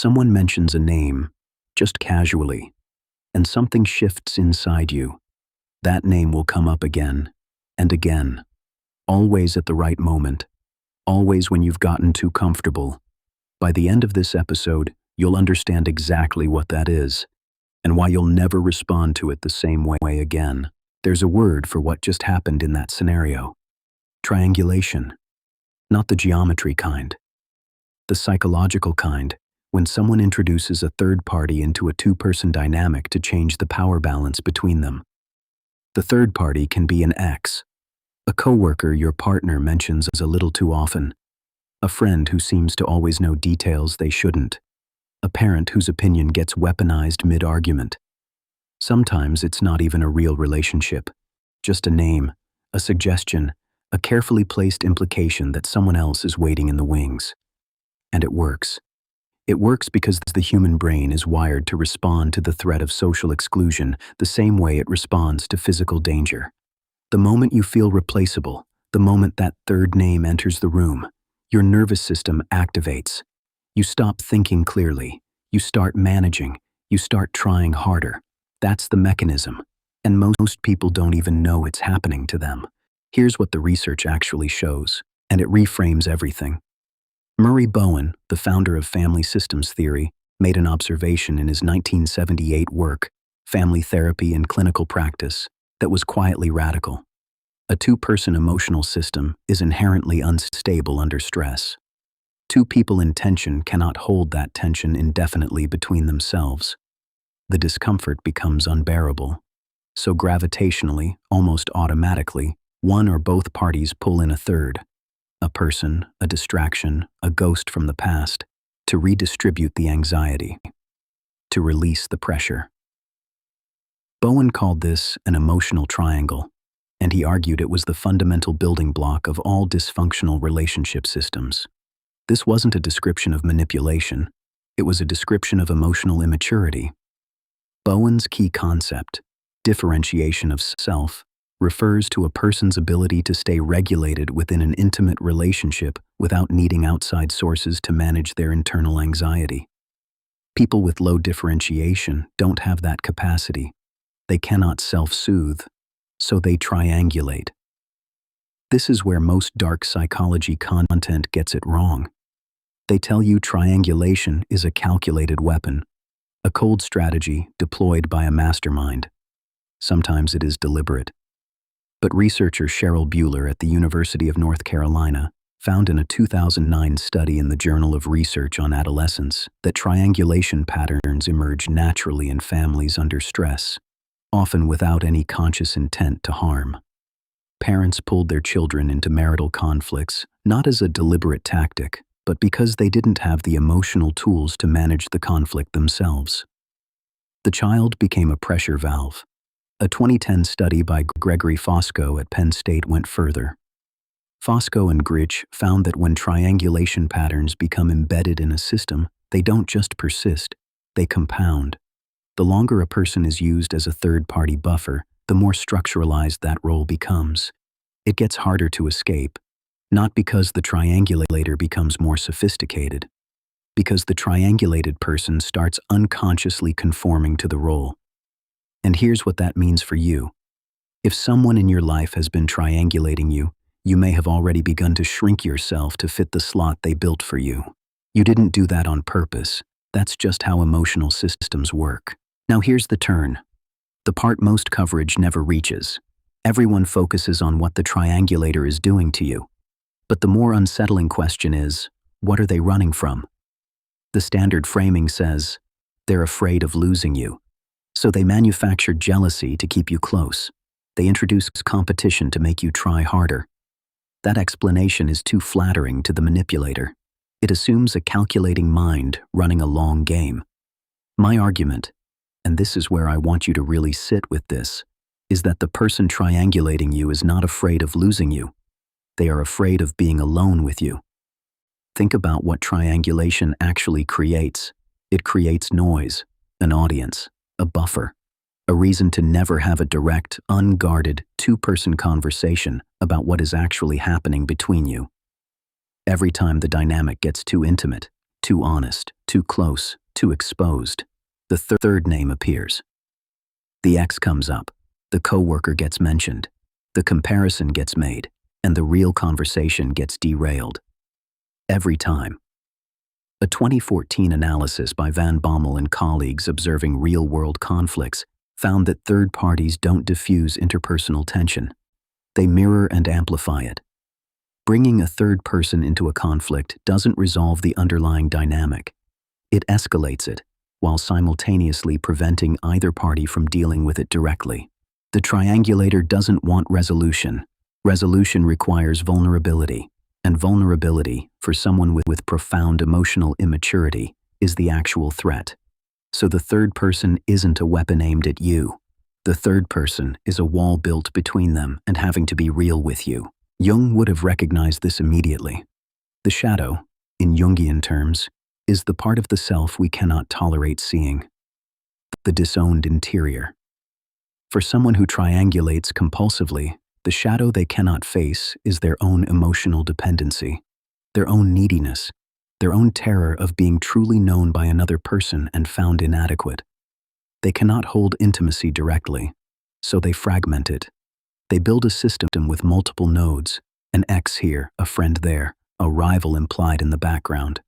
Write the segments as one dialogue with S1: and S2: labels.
S1: Someone mentions a name, just casually, and something shifts inside you. That name will come up again and again, always at the right moment, always when you've gotten too comfortable. By the end of this episode, you'll understand exactly what that is and why you'll never respond to it the same way again. There's a word for what just happened in that scenario. Triangulation. Not the geometry kind. The psychological kind, when someone introduces a third party into a two-person dynamic to change the power balance between them. The third party can be an ex, a coworker your partner mentions a little too often, a friend who seems to always know details they shouldn't, a parent whose opinion gets weaponized mid-argument. Sometimes it's not even a real relationship, just a name, a suggestion, a carefully placed implication that someone else is waiting in the wings. And it works. It works because the human brain is wired to respond to the threat of social exclusion the same way it responds to physical danger. The moment you feel replaceable, the moment that third name enters the room, your nervous system activates. You stop thinking clearly. You start managing. You start trying harder. That's the mechanism. And most people don't even know it's happening to them. Here's what the research actually shows, and it reframes everything. Murray Bowen, the founder of family systems theory, made an observation in his 1978 work, Family Therapy and Clinical Practice, that was quietly radical. A two-person emotional system is inherently unstable under stress. Two people in tension cannot hold that tension indefinitely between themselves. The discomfort becomes unbearable. So gravitationally, almost automatically, one or both parties pull in a third, a person, a distraction, a ghost from the past, to redistribute the anxiety, to release the pressure. Bowen called this an emotional triangle, and he argued it was the fundamental building block of all dysfunctional relationship systems. This wasn't a description of manipulation, it was a description of emotional immaturity. Bowen's key concept, differentiation of self, refers to a person's ability to stay regulated within an intimate relationship without needing outside sources to manage their internal anxiety. People with low differentiation don't have that capacity. They cannot self-soothe, so they triangulate. This is where most dark psychology content gets it wrong. They tell you triangulation is a calculated weapon, a cold strategy deployed by a mastermind. Sometimes it is deliberate. But researcher Cheryl Buehler at the University of North Carolina found in a 2009 study in the Journal of Research on Adolescence that triangulation patterns emerge naturally in families under stress, often without any conscious intent to harm. Parents pulled their children into marital conflicts not as a deliberate tactic, but because they didn't have the emotional tools to manage the conflict themselves. The child became a pressure valve. A 2010 study by Gregory Fosco at Penn State went further. Fosco and Grich found that when triangulation patterns become embedded in a system, they don't just persist, they compound. The longer a person is used as a third-party buffer, the more structuralized that role becomes. It gets harder to escape, not because the triangulator becomes more sophisticated, because the triangulated person starts unconsciously conforming to the role. And here's what that means for you. If someone in your life has been triangulating you, you may have already begun to shrink yourself to fit the slot they built for you. You didn't do that on purpose. That's just how emotional systems work. Now here's the turn. The part most coverage never reaches. Everyone focuses on what the triangulator is doing to you. But the more unsettling question is, what are they running from? The standard framing says, they're afraid of losing you. So they manufacture jealousy to keep you close. They introduce competition to make you try harder. That explanation is too flattering to the manipulator. It assumes a calculating mind running a long game. My argument, and this is where I want you to really sit with this, is that the person triangulating you is not afraid of losing you. They are afraid of being alone with you. Think about what triangulation actually creates. It creates noise, an audience, a buffer, a reason to never have a direct, unguarded, two-person conversation about what is actually happening between you. Every time the dynamic gets too intimate, too honest, too close, too exposed. The third name appears. The ex comes up, the coworker gets mentioned, the comparison gets made, and the real conversation gets derailed. Every time. A 2014 analysis by Van Bommel and colleagues observing real-world conflicts found that third parties don't diffuse interpersonal tension. They mirror and amplify it. Bringing a third person into a conflict doesn't resolve the underlying dynamic. It escalates it, while simultaneously preventing either party from dealing with it directly. The triangulator doesn't want resolution. Resolution requires vulnerability, and vulnerability, for someone with profound emotional immaturity, is the actual threat. So the third person isn't a weapon aimed at you. The third person is a wall built between them and having to be real with you. Jung would have recognized this immediately. The shadow, in Jungian terms, is the part of the self we cannot tolerate seeing. The disowned interior. For someone who triangulates compulsively, the shadow they cannot face is their own emotional dependency, their own neediness, their own terror of being truly known by another person and found inadequate. They cannot hold intimacy directly, so they fragment it. They build a system with multiple nodes, an ex here, a friend there, a rival implied in the background.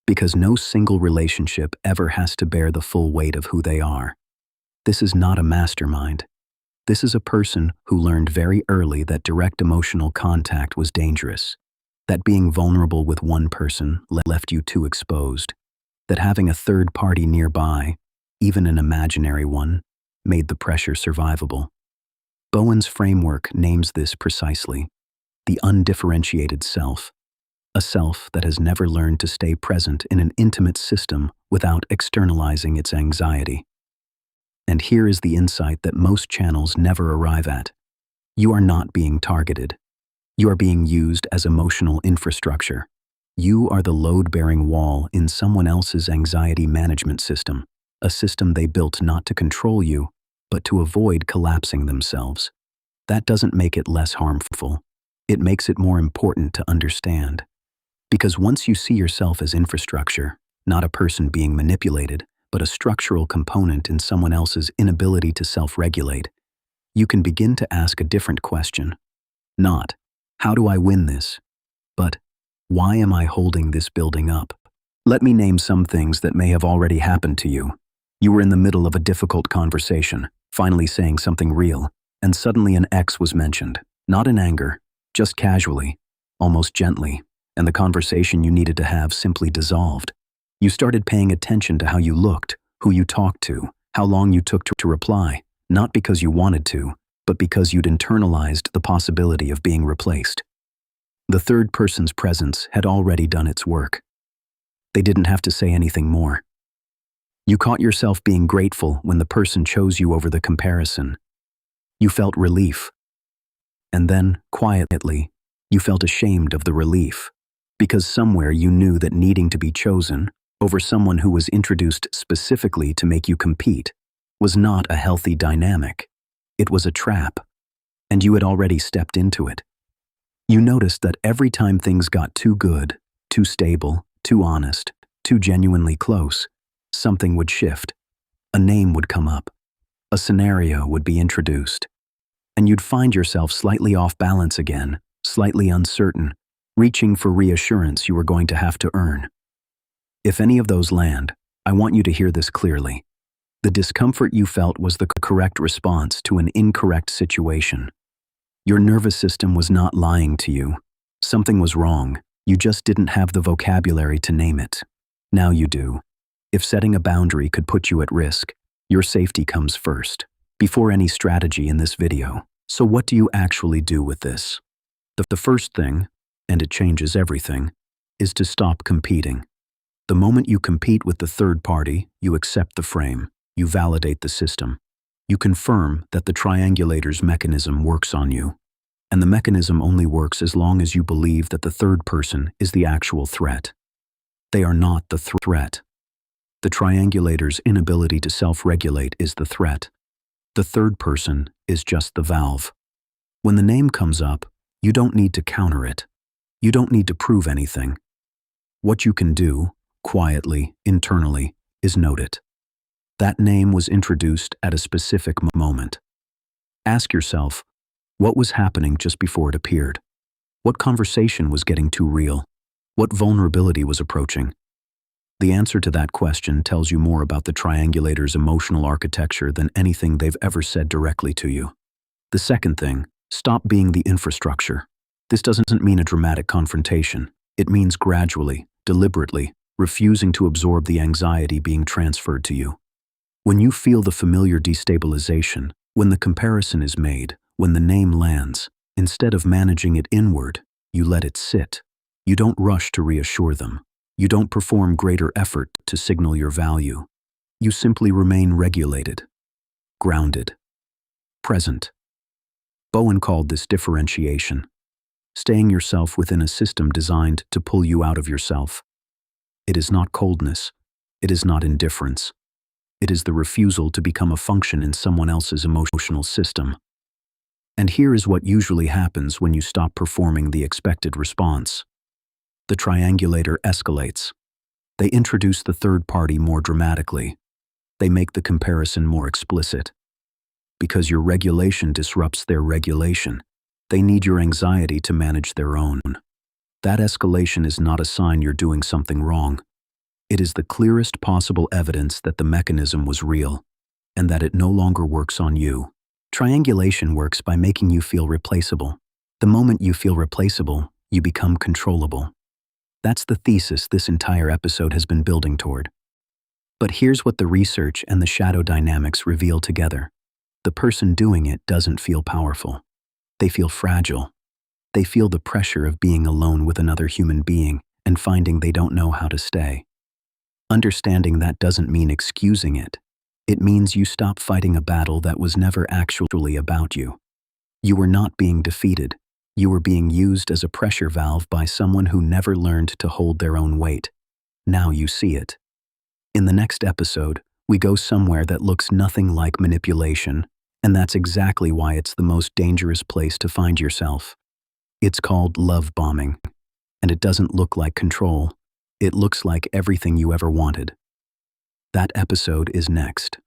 S1: Because no single relationship ever has to bear the full weight of who they are. This is not a mastermind. This is a person who learned very early that direct emotional contact was dangerous, that being vulnerable with one person left you too exposed, that having a third party nearby, even an imaginary one, made the pressure survivable. Bowen's framework names this precisely: the undifferentiated self, a self that has never learned to stay present in an intimate system without externalizing its anxiety. And here is the insight that most channels never arrive at. You are not being targeted. You are being used as emotional infrastructure. You are the load-bearing wall in someone else's anxiety management system, a system they built not to control you, but to avoid collapsing themselves. That doesn't make it less harmful. It makes it more important to understand. Because once you see yourself as infrastructure, not a person being manipulated, but a structural component in someone else's inability to self-regulate, you can begin to ask a different question. Not, how do I win this? But, why am I holding this building up? Let me name some things that may have already happened to you. You were in the middle of a difficult conversation, finally saying something real, and suddenly an ex was mentioned, not in anger, just casually, almost gently, and the conversation you needed to have simply dissolved. You started paying attention to how you looked, who you talked to, how long you took to reply, not because you wanted to, but because you'd internalized the possibility of being replaced. The third person's presence had already done its work. They didn't have to say anything more. You caught yourself being grateful when the person chose you over the comparison. You felt relief. And then, quietly, you felt ashamed of the relief, because somewhere you knew that needing to be chosen over someone who was introduced specifically to make you compete was not a healthy dynamic. It was a trap, and you had already stepped into it. You noticed that every time things got too good, too stable, too honest, too genuinely close, something would shift. A name would come up. A scenario would be introduced. And you'd find yourself slightly off balance again, slightly uncertain, reaching for reassurance you were going to have to earn. If any of those land, I want you to hear this clearly. The discomfort you felt was the correct response to an incorrect situation. Your nervous system was not lying to you. Something was wrong. You just didn't have the vocabulary to name it. Now you do. If setting a boundary could put you at risk, your safety comes first, before any strategy in this video. So what do you actually do with this? The first thing, and it changes everything, is to stop competing. The moment you compete with the third party, you accept the frame, you validate the system. You confirm that the triangulator's mechanism works on you. And the mechanism only works as long as you believe that the third person is the actual threat. They are not the threat. The triangulator's inability to self-regulate is the threat. The third person is just the valve. When the name comes up, you don't need to counter it. You don't need to prove anything. What you can do, quietly, internally, is note it. That name was introduced at a specific moment. Ask yourself, what was happening just before it appeared? What conversation was getting too real? What vulnerability was approaching? The answer to that question tells you more about the triangulator's emotional architecture than anything they've ever said directly to you. The second thing, stop being the infrastructure. This doesn't mean a dramatic confrontation. It means gradually, deliberately, refusing to absorb the anxiety being transferred to you. When you feel the familiar destabilization, when the comparison is made, when the name lands, instead of managing it inward, you let it sit. You don't rush to reassure them. You don't perform greater effort to signal your value. You simply remain regulated, grounded, present. Bowen called this differentiation, staying yourself within a system designed to pull you out of yourself. It is not coldness. It is not indifference. It is the refusal to become a function in someone else's emotional system. And here is what usually happens when you stop performing the expected response. The triangulator escalates. They introduce the third party more dramatically. They make the comparison more explicit. Because your regulation disrupts their regulation, they need your anxiety to manage their own. That escalation is not a sign you're doing something wrong. It is the clearest possible evidence that the mechanism was real, and that it no longer works on you. Triangulation works by making you feel replaceable. The moment you feel replaceable, you become controllable. That's the thesis this entire episode has been building toward. But here's what the research and the shadow dynamics reveal together. The person doing it doesn't feel powerful. They feel fragile. They feel the pressure of being alone with another human being and finding they don't know how to stay. Understanding that doesn't mean excusing it. It means you stop fighting a battle that was never actually about you. You were not being defeated. You were being used as a pressure valve by someone who never learned to hold their own weight. Now you see it. In the next episode, we go somewhere that looks nothing like manipulation, and that's exactly why it's the most dangerous place to find yourself. It's called love bombing, and it doesn't look like control. It looks like everything you ever wanted. That episode is next.